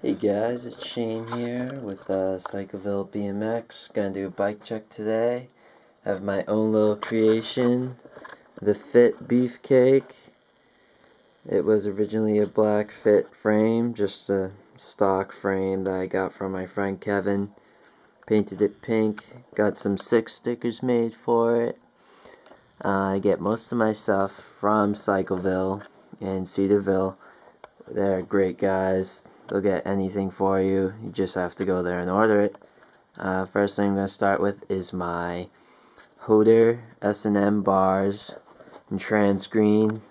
Hey guys, it's Shane here with Cycleville BMX. Gonna do a bike check today. Have my own little creation, the Fit Beefcake. It was originally a black Fit frame, just a stock frame that I got from my friend Kevin. Painted it pink, got some 6 stickers made for it. I get most of my stuff from Cycleville and Cedarville. They're great guys. They'll get anything for you. You just have to go there and order it. First thing I'm going to start with is my Hoder S&M bars in trans green.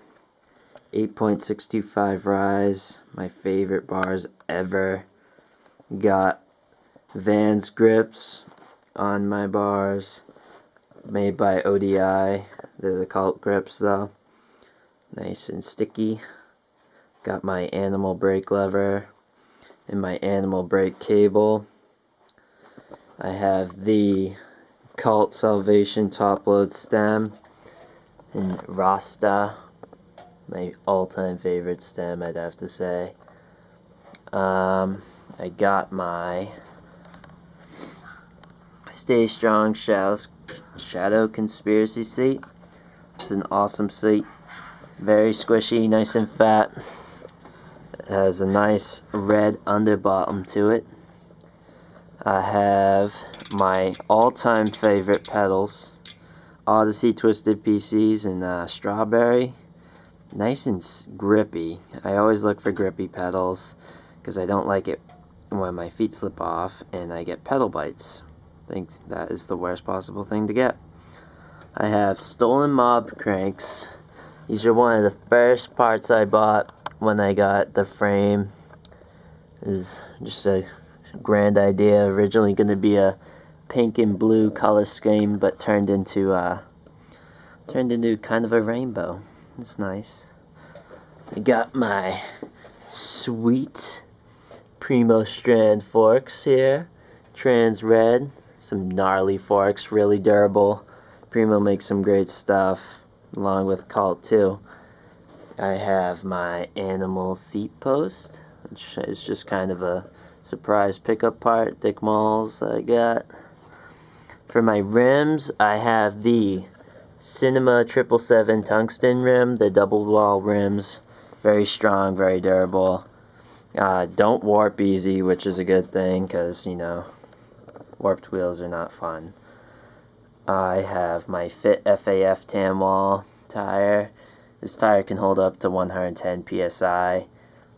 8.625 rise. My favorite bars ever. Got Vans grips on my bars. Made by ODI. They're the Cult grips though. Nice and sticky. Got my animal brake lever and my animal brake cable. I have the Cult Salvation top load stem and Rasta, my all-time favorite stem, I'd have to say. I got my Stay Strong Shadow Conspiracy seat. It's an awesome seat, very squishy, nice and fat. It has a nice red underbottom to it. I have my all-time favorite pedals, Odyssey Twisted PCs and Strawberry. Nice and grippy. I always look for grippy pedals because I don't like it when my feet slip off and I get pedal bites. I think that is the worst possible thing to get. I have Stolen Mob cranks. These are one of the first parts I bought when I got the frame. It was just a grand idea. Originally going to be a pink and blue color scheme, but turned into kind of a rainbow. It's nice. I got my sweet Primo Strand forks here. Trans red. Some gnarly forks, really durable. Primo makes some great stuff, along with Cult too. I have my animal seat post, which is just kind of a surprise pickup part, Dick Malls I got. For my rims, I have the Cinema 777 tungsten rim, the double wall rims. Very strong, very durable. Don't warp easy, which is a good thing, because, you know, warped wheels are not fun. I have my Fit FAF tan wall tire. This tire can hold up to 110 psi.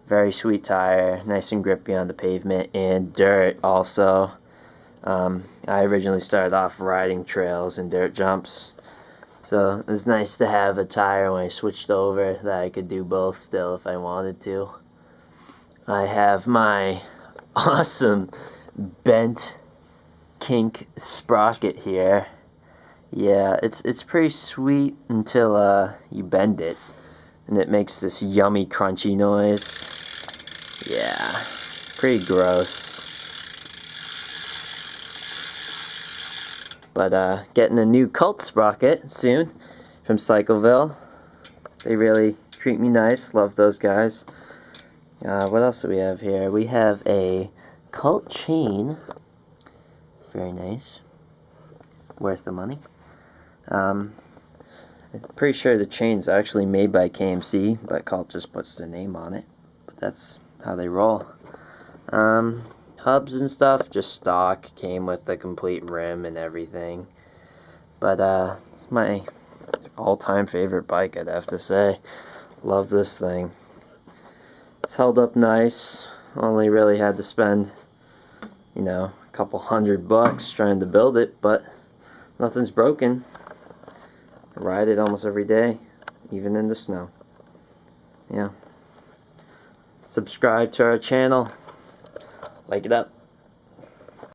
Very sweet tire, nice and grippy on the pavement and dirt also. I originally started off riding trails and dirt jumps, so it was nice to have a tire when I switched over that I could do both still if I wanted to. I have my awesome bent kink sprocket here. Yeah, it's pretty sweet until you bend it, and it makes this yummy crunchy noise. Yeah, pretty gross. But getting a new Cult sprocket soon from Cycleville. They really treat me nice. Love those guys. What else do we have here? We have a Cult chain. Very nice. Worth the money. I'm pretty sure the chain's actually made by KMC, but Cult just puts their name on it. But that's how they roll. Hubs and stuff, just stock, came with the complete rim and everything. But it's my all-time favorite bike, I'd have to say. Love this thing. It's held up nice. Only really had to spend, you know, a couple $100 trying to build it, but nothing's broken. I ride it almost every day, even in the snow. Yeah. Subscribe to our channel. Like it up.